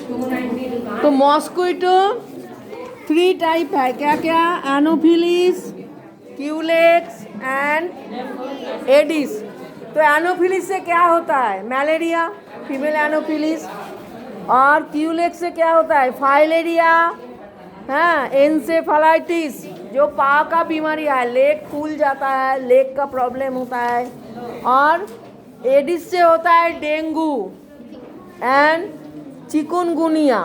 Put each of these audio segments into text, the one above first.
तो मॉस्क्विटो 3 टाइप है, क्या क्या? Anopheles, Culex and Aedes. तो एनोफिलिस से क्या होता है? Malaria, female Anopheles. और क्यूलेक्स से क्या होता है? फाइलेरिया, हाँ, एन्सेफेलाइटिस, जो पाँव का बीमारी है, लेग फूल जाता है, लेग का प्रॉब्लम होता है। और एडिस से होता है डेंगू एंड चिकुनगुनिया।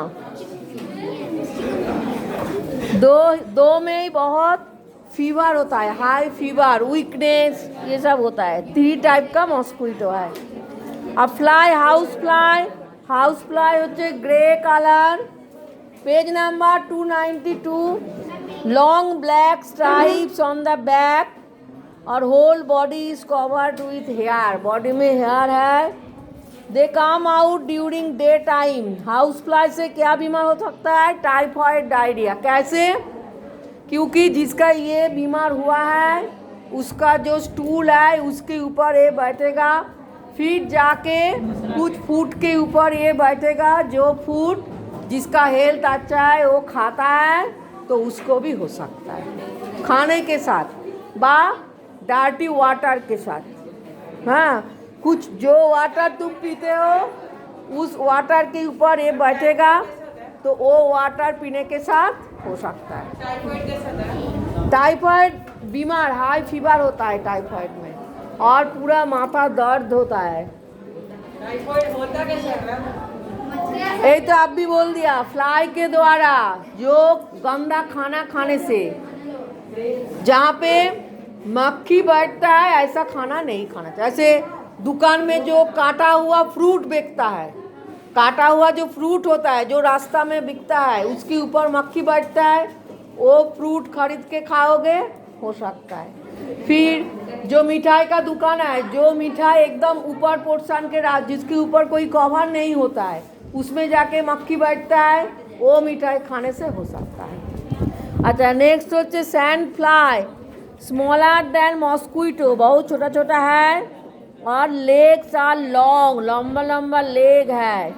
दो में ही बहुत फीवर होता है, हाई फीवर, वीकनेस, ये सब होता है। 3 टाइप का मॉस्क्विटो है। अब फ्लाई, हाउस फ्लाई होते grey colour, page number 292, long black stripes on the back और whole body is covered with hair, body में हेयर है। They come out during day time. House fly से क्या बीमार हो सकता है? Typhoid, diarrhoea. कैसे? क्योंकि जिसका ये बीमार हुआ है उसका जो स्टूल है उसके ऊपर ये बैठेगा, फिर जाके कुछ फूड के ऊपर ये बैठेगा। जो फूड जिसका हेल्थ अच्छा है वो खाता है तो उसको भी हो सकता है, खाने के साथ बा डार्टी वाटर के साथ। हाँ, कुछ जो वाटर तुम पीते हो उस वाटर के ऊपर ये बैठेगा तो वो वाटर पीने के साथ हो सकता है। टाइफाइड बीमार, हाई फीवर होता है टाइफाइड में, और पूरा माथा दर्द होता है। टाइफाइड होता कैसे? यही तो आप भी बोल दिया, फ्लाई के द्वारा, जो गंदा खाना खाने से, जहाँ पे मक्खी बैठता है ऐसा खाना नहीं खाना चाहिए। ऐसे दुकान में जो काटा हुआ फ्रूट बिकता है, काटा हुआ जो फ्रूट होता है जो रास्ता में बिकता है उसके ऊपर मक्खी बैठता है, वो फ्रूट खरीद के खाओगे हो सकता है। फिर जो मिठाई का दुकान है, जो मिठाई एकदम ऊपर पोर्शन के जिसके ऊपर कोई कवर नहीं होता है उसमें जाके मक्खी बैठता है, वो मिठाई खाने से हो सकता है। अच्छा, नेक्स्ट होचे सैंड फ्लाई, स्मॉलर देन मॉस्क्विटो, बहुत छोटा छोटा है और लेग्स आर लॉन्ग, लंबा लंबा लेग है,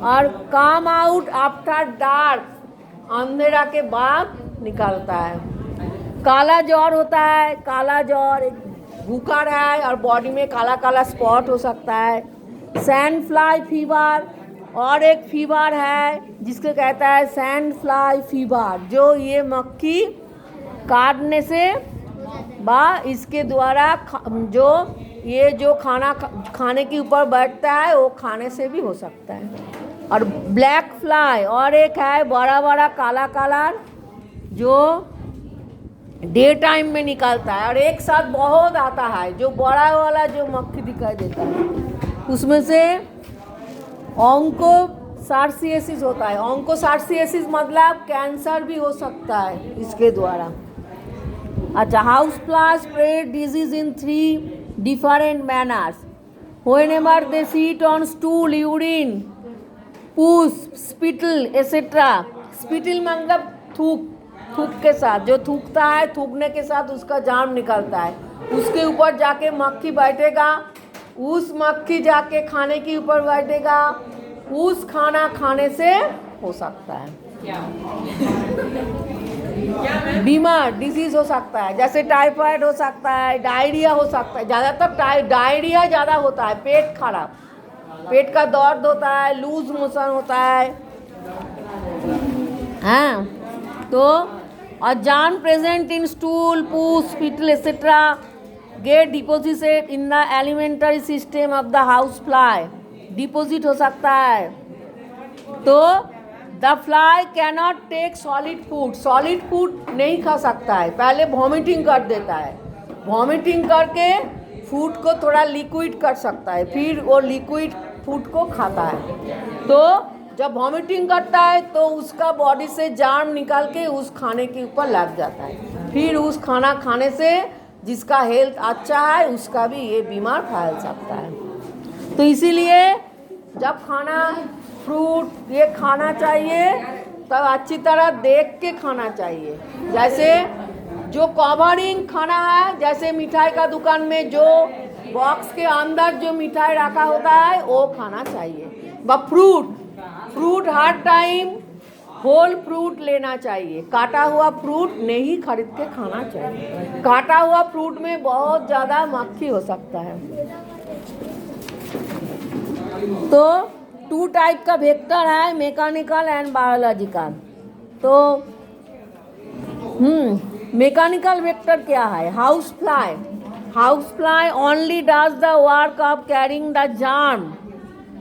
और कम आउट आफ्टर डार्क, अंधेरा के बाद निकलता है। काला ज्वर होता है, काला ज्वर, भूखा है और बॉडी में काला काला स्पॉट हो सकता है। सैंड फ्लाई फीवर, और एक फीवर है जिसको कहता है सैंड फ्लाई फीवर, जो ये मक्खी काटने से बा इसके द्वारा जो ये जो खाने के ऊपर बैठता है वो खाने से भी हो सकता है। और ब्लैक फ्लाई, और एक है बड़ा बड़ा काला काला जो डे टाइम में निकलता है और एक साथ बहुत आता है, जो बड़ा वाला जो मक्खी दिखाई देता है उसमें से ऑन्कोसार्सिएसिस होता है। ऑन्कोसार्सिएसिस मतलब कैंसर भी हो सकता है इसके द्वारा। अच्छा, house fly spread disease in 3 different manners. Whenever they sit on stool, urine, pus, spittle, etc. Spittle मतलब थूक के साथ, जो थूकता है, थूकने के साथ उसका जाम निकलता है, उसके ऊपर जाके मक्खी बैठेगा, उस मक्खी जाके खाने के ऊपर बैठेगा, उस खाना खाने से हो सकता है बीमार, डिजीज हो सकता है। जैसे टाइफाइड हो सकता है, डायरिया हो सकता है। ज़्यादातर डायरिया ज़्यादा होता है, पेट खराब, पेट का दर्द होता है, लूज मोशन होता है। हाँ, तो और germ present in stool, pus, spittle etcetera get deposited in the alimentary system of the house fly, deposit हो सकता है। तो the fly cannot take solid food, solid food नहीं खा सकता है, पहले वॉमिटिंग कर देता है, वॉमिटिंग करके फूड को थोड़ा लिक्विड कर सकता है, फिर वो लिक्विड फूड को खाता है। तो जब वॉमिटिंग करता है तो उसका बॉडी से जार्म निकाल के उस खाने के ऊपर लग जाता है, फिर उस खाना खाने से जिसका हेल्थ अच्छा है उसका भी ये बीमार फैल सकता है। तो इसीलिए जब खाना फ्रूट ये खाना चाहिए तब अच्छी तरह देख के खाना चाहिए। जैसे जो कवरिंग खाना है, जैसे मिठाई का दुकान में जो बॉक्स के अंदर जो मिठाई रखा होता है वो खाना चाहिए। व फ्रूट हर टाइम होल फ्रूट लेना चाहिए, काटा हुआ फ्रूट नहीं खरीद के खाना चाहिए। काटा हुआ फ्रूट में बहुत ज़्यादा मक्खी हो सकता है। तो 2 टाइप का वेक्टर है, मैकेनिकल एंड बायोलॉजिकल। तो मैकेनिकल वेक्टर क्या है? House fly. House fly only does the work of carrying the germ,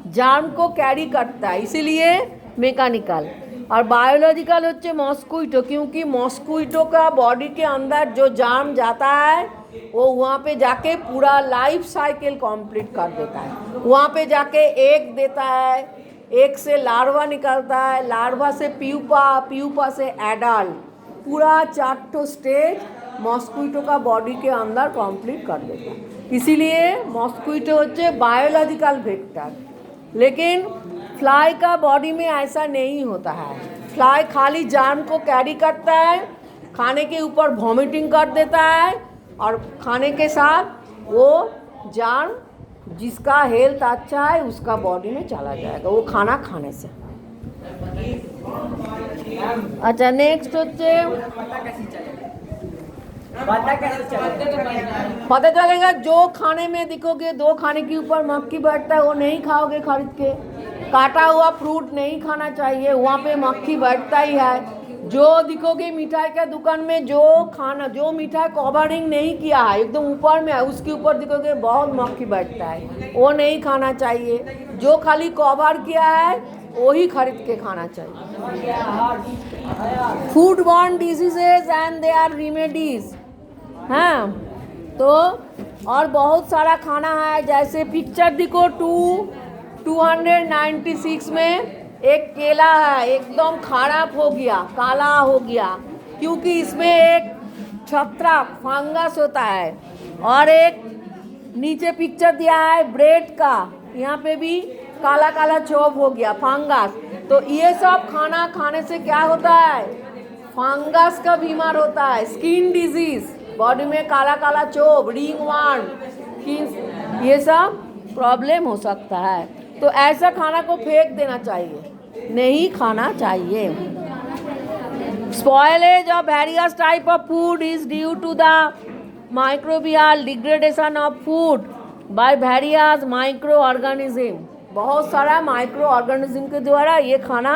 germ को कैरी करता है, इसीलिए मैकेनिकल। और बायोलॉजिकल होच्छे मॉस्क्विटो, क्योंकि मॉस्क्विटो का बॉडी के अंदर जो जार्म जाता है वो वहाँ पे जाके पूरा लाइफ साइकिल कंप्लीट कर देता है। वहाँ पे जाके एग देता है, एग से लार्वा निकलता है, लार्वा से प्यूपा, प्यूपा से एडल्ट, पूरा 4 स्टेज मॉस्क्विटो का बॉडी के अंदर कंप्लीट कर देता है। इसीलिए मॉस्क्विटो होच्छे बायोलॉजिकल वेक्टर। लेकिन फ्लाई का बॉडी में ऐसा नहीं होता है। फ्लाई खाली जार्म को कैरी करता है, खाने के ऊपर वॉमिटिंग कर देता है और खाने के साथ वो जार्म जिसका हेल्थ अच्छा है उसका बॉडी में चला जाएगा, वो खाना खाने से। अच्छा, नेक्स्ट होच्छे पता चलेगा जो खाने में दिखोगे 2 खाने के ऊपर मक्खी बैठता है वो नहीं खाओगे खरीद के। काटा हुआ फ्रूट नहीं खाना चाहिए, वहाँ पे मक्खी बैठता ही है। जो दिखोगे मिठाई का दुकान में जो खाना, जो मिठाई कवरिंग नहीं किया है, एकदम ऊपर में है, उसके ऊपर दिखोगे बहुत मक्खी बैठता है, वो नहीं खाना चाहिए। जो खाली कवर किया है वही खरीद के खाना चाहिए। Food borne diseases and their remedies. हाँ, तो और बहुत सारा खाना है, जैसे पिक्चर देखो 296 में एक केला है, एकदम खराब हो गया, काला हो गया, क्योंकि इसमें एक छत्रा फंगस होता है। और एक नीचे पिक्चर दिया है ब्रेड का, यहाँ पे भी काला काला चौप हो गया, फंगस। तो ये सब खाना खाने से क्या होता है? फंगस का बीमार होता है, स्किन डिजीज, बॉडी में काला काला चौप, रिंग वर्म, ये सब प्रॉब्लम हो सकता है। तो ऐसा खाना को फेंक देना चाहिए, नहीं खाना चाहिए। Spoilage of various type of food is due to the microbial degradation of food by various micro organism. बहुत सारा माइक्रो ऑर्गेनिज्म के द्वारा ये खाना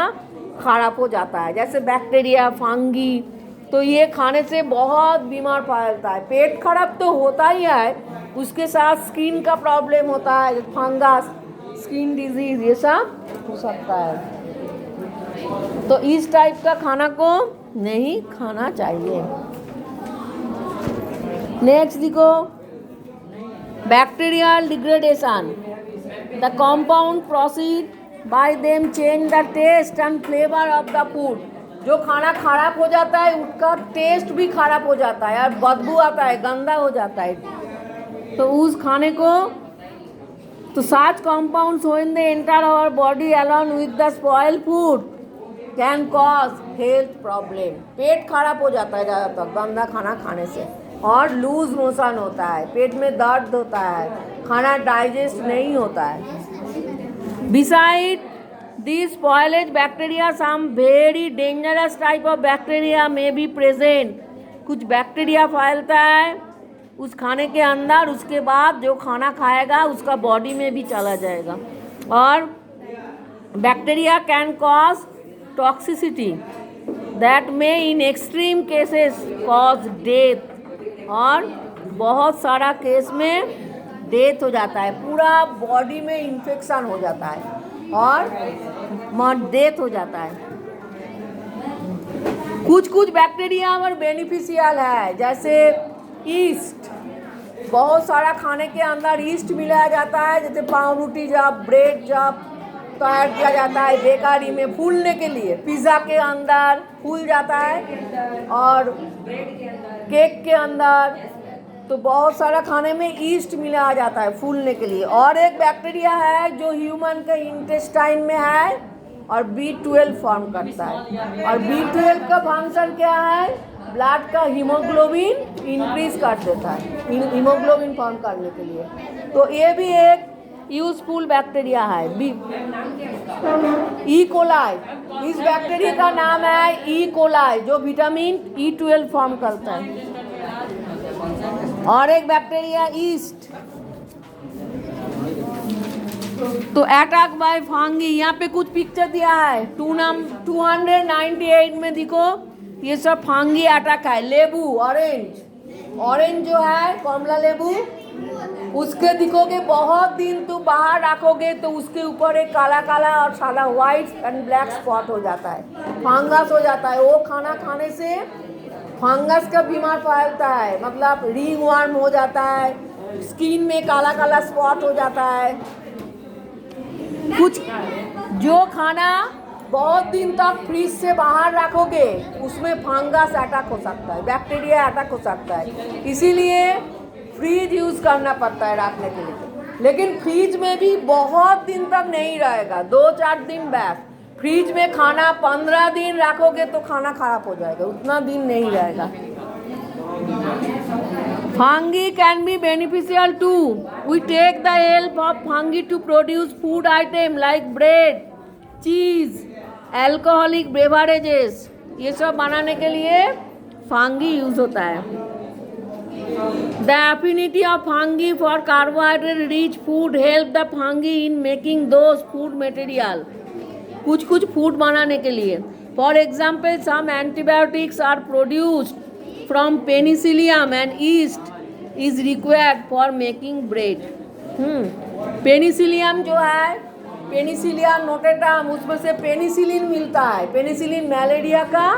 खराब हो जाता है, जैसे बैक्टीरिया, फंगी। तो ये खाने से बहुत बीमार फैलता है। पेट खराब तो होता ही है, उसके साथ स्किन का प्रॉब्लम होता है, फंगस, स्किन डिजीज, ये सब हो सकता है। तो इस टाइप का खाना को नहीं खाना चाहिए। नेक्स्ट देखो, bacterial degradation. The compound proceed by them change the taste and flavour of the food. जो खाना खराब हो जाता है उसका टेस्ट भी खराब हो जाता है और बदबू आता है, गंदा हो जाता है। तो उस खाने को तो such compounds when they enter our body along with the spoiled food can cause health problem। पेट खराब हो जाता है ज़्यादातर गंदा खाना खाने से, और लूज मोशन होता है, पेट में दर्द होता है, खाना डाइजेस्ट नहीं होता है। Beside these spoilage bacteria, some very dangerous type of bacteria may be present। कुछ बैक्टीरिया फैलता है उस खाने के अंदर, उसके बाद जो खाना खाएगा उसका बॉडी में भी चला जाएगा। और bacteria can cause toxicity that may in extreme cases cause death. और बहुत सारा केस में डेथ हो जाता है, पूरा बॉडी में इन्फेक्शन हो जाता है और डेथ हो जाता है। कुछ कुछ बैक्टीरिया और बेनिफिशियल है, जैसे ईस्ट। बहुत सारा खाने के अंदर ईस्ट मिलाया जाता है, जैसे पावरोटी जब, ब्रेड जब तैयार किया जाता है बेकरी में फूलने के लिए, पिज़्ज़ा के अंदर फूल जाता है और केक के अंदर। तो बहुत सारा खाने में ईस्ट मिलाया जाता है फूलने के लिए। और एक बैक्टीरिया है जो ह्यूमन के इंटेस्टाइन में है और B12 फॉर्म करता है। और B12 का फंक्शन क्या है? ब्लड का हीमोग्लोबिन इंक्रीज कर देता है, हीमोग्लोबिन फॉर्म करने के लिए। तो ये भी एक यूजफुल बैक्टीरिया है। ई कोलाई, इस बैक्टीरिया का नाम है ई कोलाई, जो विटामिन E12 फॉर्म करता है। और एक बैक्टीरिया ईस्ट। तो अटैक बाय फंगी, यहाँ पे कुछ पिक्चर दिया है 298 में। देखो ये सब फंगी अटैक है। लेबू, ऑरेंज जो है कमला लेबू, उसके दिखोगे बहुत दिन तुम बाहर रखोगे तो उसके ऊपर एक काला काला और सादा व्हाइट एंड ब्लैक स्पॉट हो जाता है, फंगस हो जाता है। वो खाना खाने से फंगस का बीमार फैलता है, मतलब रिंग वर्म हो जाता है, स्किन में काला काला स्पॉट हो जाता है। कुछ जो खाना बहुत दिन तक फ्रिज से बाहर रखोगे उसमें फंगस अटैक हो सकता है, बैक्टीरिया अटैक हो सकता है, इसीलिए फ्रिज यूज़ करना पड़ता है रखने के लिए। लेकिन फ्रिज में भी बहुत दिन तक नहीं रहेगा, 2-4 दिन बैक। फ्रिज में खाना 15 दिन रखोगे तो खाना खराब हो जाएगा, उतना दिन नहीं रहेगा। Fungi can be beneficial too. We take the help of fungi to produce food item like bread, cheese, alcoholic beverages. ये सब बनाने के लिए fungi यूज होता है। The affinity of fungi for carbohydrate rich food help the fungi in making those food material. कुछ food बनाने के लिए। For example, some antibiotics are produced from penicillium and yeast is required for making bread. Penicillium जो है, Penicillium notatum, उसमें से penicillin मिलता है। पेनिसिलिन मलेरिया का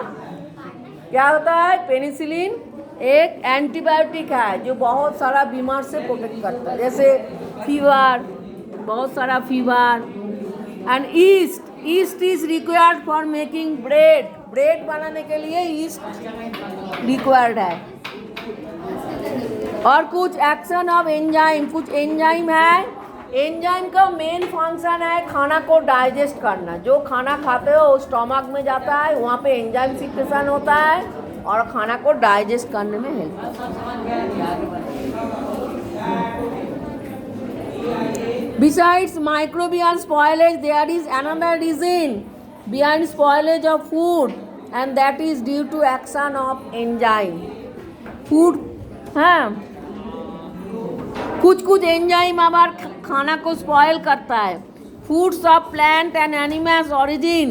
क्या होता है? पेनिसिलिन एक एंटीबायोटिक है जो बहुत सारा बीमार से प्रोटेक्ट करता है, जैसे फीवर, बहुत सारा fever. And east is required for making bread. Bread बनाने के लिए ईस्ट रिक्वायर्ड है। और कुछ एक्शन ऑफ एंजाइम, कुछ एंजाइम है। एंजाइम का मेन फंक्शन है खाना को डाइजेस्ट करना। जो खाना खाते हो वो स्टमक में जाता है, वहाँ पे एंजाइम सिक्रेशन होता है और खाना को डाइजेस्ट करने में हेल्प करता है। Besides microbial spoilage, there is another reason behind spoilage of food, and that is due to action of enzyme. Food, हाँ, कुछ एंजाइम आबार खाना को स्पॉयल करता है। Foods of plant and animals origin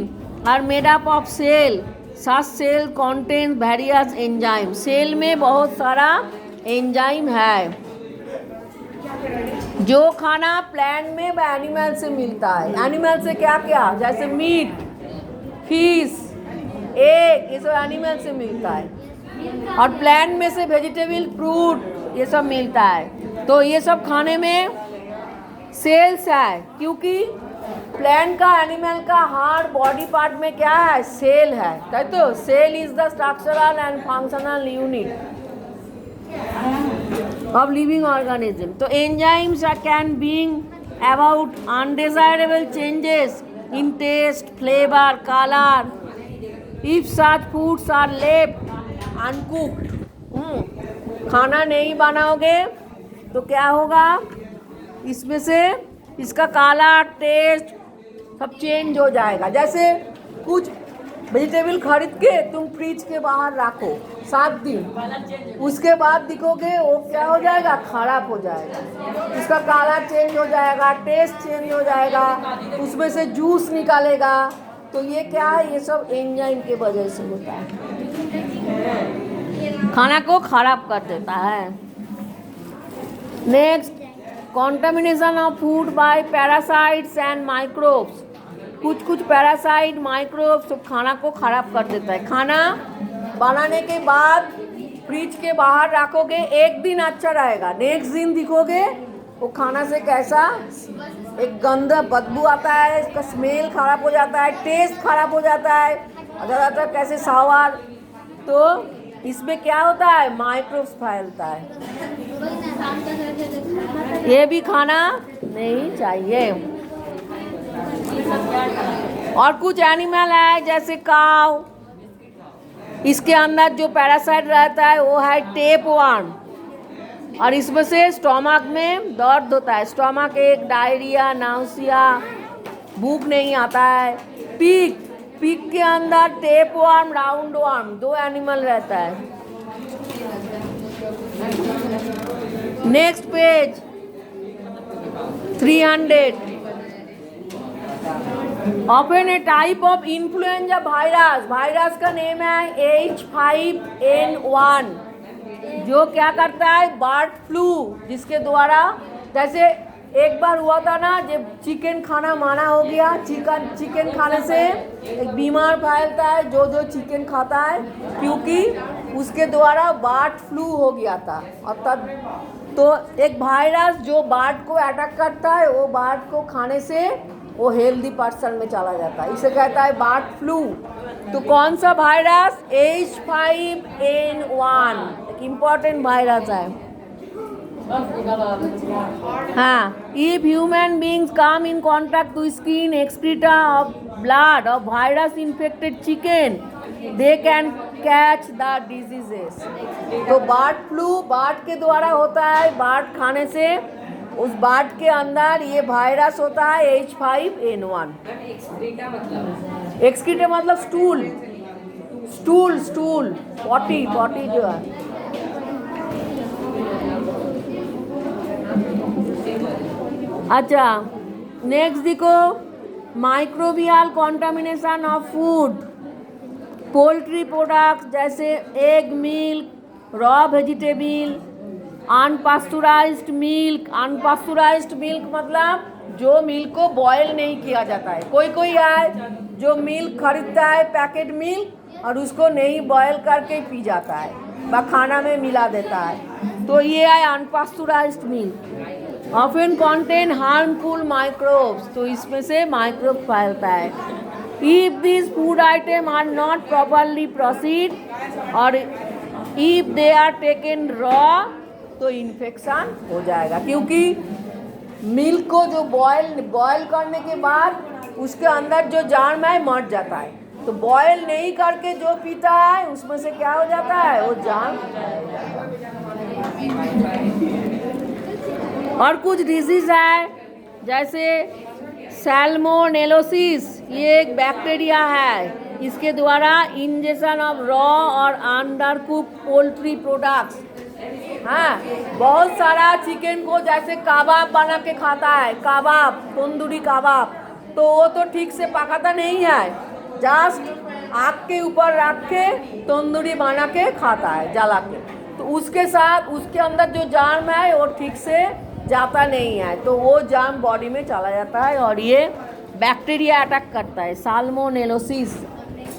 are made up of cell. Such cell contains various enzymes. Cell में बहुत सारा एंजाइम है। जो खाना प्लांट में व एनिमल से मिलता है। एनिमल से क्या क्या, जैसे मीट, फिश, एग, ये सब एनिमल से मिलता है। और प्लांट में से वेजिटेबल, फ्रूट, ये सब मिलता है। तो ये सब खाने में सेल्स है, क्योंकि प्लांट का, एनिमल का हार्ट बॉडी पार्ट में क्या है? सेल है। कहते हो cell is the structural and functional unit of living organism. So enzymes can bring about undesirable changes in taste, flavor, color if such foods are left uncooked. खाना नहीं बनाओगे तो क्या होगा? इसमें से इसका कलर, टेस्ट सब चेंज हो जाएगा। जैसे कुछ वेजिटेबल खरीद के तुम फ्रिज के बाहर रखो 7 दिन, उसके बाद दिखोगे वो क्या हो जाएगा? खराब हो जाएगा। उसका कलर चेंज हो जाएगा, टेस्ट चेंज हो जाएगा, उसमें से जूस निकालेगा। तो ये क्या है? ये सब एंजाइम के वजह से होता है, खाना को खराब कर देता है। Next, contamination of food bye parasites and microbes. कुछ पैरासाइट, माइक्रोब्स सब खाना को खराब कर देता है। खाना बनाने के बाद फ्रिज के बाहर रखोगे, एक दिन अच्छा रहेगा, नेक्स्ट दिन दिखोगे वो खाना से कैसा एक गंदा बदबू आता है, इसका स्मेल खराब हो जाता है, टेस्ट खराब हो जाता है, ज़्यादातर कैसे सावर। तो इसमें क्या होता है? माइक्रोब्स फैलता है। ये भी खाना नहीं चाहिए। और कुछ एनिमल है जैसे काऊ, इसके अंदर जो पैरासाइट रहता है वो है टेपवर्म। और इसमें से स्टोमक में दर्द होता है, स्टोमक एक, डायरिया, नाउसिया, भूख नहीं आता है। पिग, पिग के अंदर tape worm, round worm, 2 animal रहता है। Next page 300। Often A type of influenza virus, virus का नेम है H5N1, जो क्या करता है, बर्ड फ्लू, जिसके द्वारा, जैसे एक बार हुआ था ना, जब चिकन खाना माना हो गया, चिकन खाने से एक बीमार फैलता है जो चिकन खाता है, क्योंकि उसके द्वारा बर्ड फ्लू हो गया था। और तब तो एक वायरस जो बर्ड को अटैक करता है, वो बर्ड को खाने से वो हेल्दी पर्सन में चला जाता है, इसे कहता है बर्ड फ्लू। तो कौन सा वायरस, H5N1, एक इम्पॉर्टेंट वायरस है। हाँ, if human beings come in contact to skin, excreta of blood of virus infected chicken, they can catch the diseases. तो बर्ड फ्लू बर्ड के द्वारा होता है, बर्ड खाने से उस बर्ड के अंदर ये वायरस होता है H5N1। एक्सक्रीटा मतलब stool, stool stool, potty, potty जो है। अच्छा, नेक्स्ट देखो, microbial contamination of food, poultry products जैसे egg, milk, raw vegetable, unpasteurised milk. Unpasteurised milk मतलब जो मिल्क को बॉयल नहीं किया जाता है। कोई कोई है जो मिल्क खरीदता है पैकेट मिल्क और उसको नहीं बॉयल करके पी जाता है, व खाना में मिला देता है, तो ये है unpasteurised milk. Often contain harmful microbes, तो इसमें से माइक्रोब फैलता है। If this food item are not properly proceed और if they are taken raw, तो इन्फेक्शन हो जाएगा, क्योंकि मिल्क को जो बॉयल करने के बाद उसके अंदर जो जार्म है मर जाता है। तो बॉयल नहीं करके जो पीता है उसमें से क्या हो जाता है, वो जार्म। और कुछ डिजीज है जैसे सैल्मोनेलोसिस, ये एक बैक्टीरिया है, इसके द्वारा इंजेक्शन ऑफ रॉ और अंडरकुक पोल्ट्री प्रोडक्ट्स। हाँ, बहुत सारा चिकन को जैसे कबाब बना के खाता है, कबाब, तंदूरी कबाब, तो वो तो ठीक से पकाता नहीं है, जस्ट आग के ऊपर रख के तंदूरी बना के खाता है जला के, तो उसके साथ उसके अंदर जो जार्म है वो ठीक से जाता नहीं है, तो वो जार्म बॉडी में चला जाता है और ये बैक्टीरिया अटैक करता है, साल्मोनेलोसिस,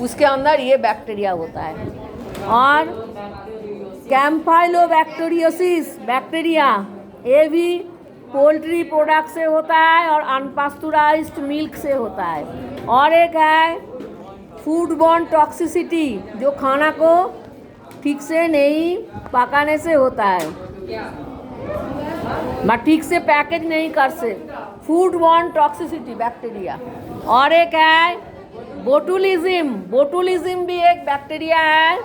उसके अंदर ये बैक्टीरिया होता है। और कैम्पाइलोबैक्टीरियोसिस बैक्टीरिया, ये भी पोल्ट्री प्रोडक्ट से होता है और अनपास्चुराइज्ड मिल्क से होता है। और एक है फूडबॉर्न टॉक्सिसिटी, जो खाना को ठीक से नहीं पकाने से होता है, मैं ठीक से पैकेज नहीं कर से, फूडबॉर्न टॉक्सिसिटी बैक्टीरिया। और एक है बोटुलिज्म, बोटुलिज्म भी एक बैक्टीरिया है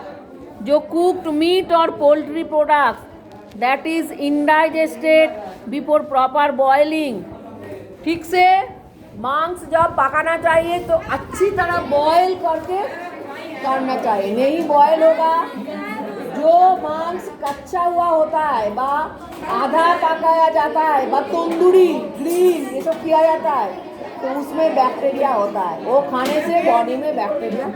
जो कुक्ड मीट और poultry products that is indigested before proper boiling. ठीक से मांस जब पकाना चाहिए तो अच्छी तरह बॉयल करके करना चाहिए, नहीं बॉयल होगा, जो मांस कच्चा हुआ होता है बा आधा पकाया जाता है बा तंदूरी ग्रिल ये सब किया जाता है, तो उसमें बैक्टीरिया होता है, वो खाने से बॉडी में बैक्टीरिया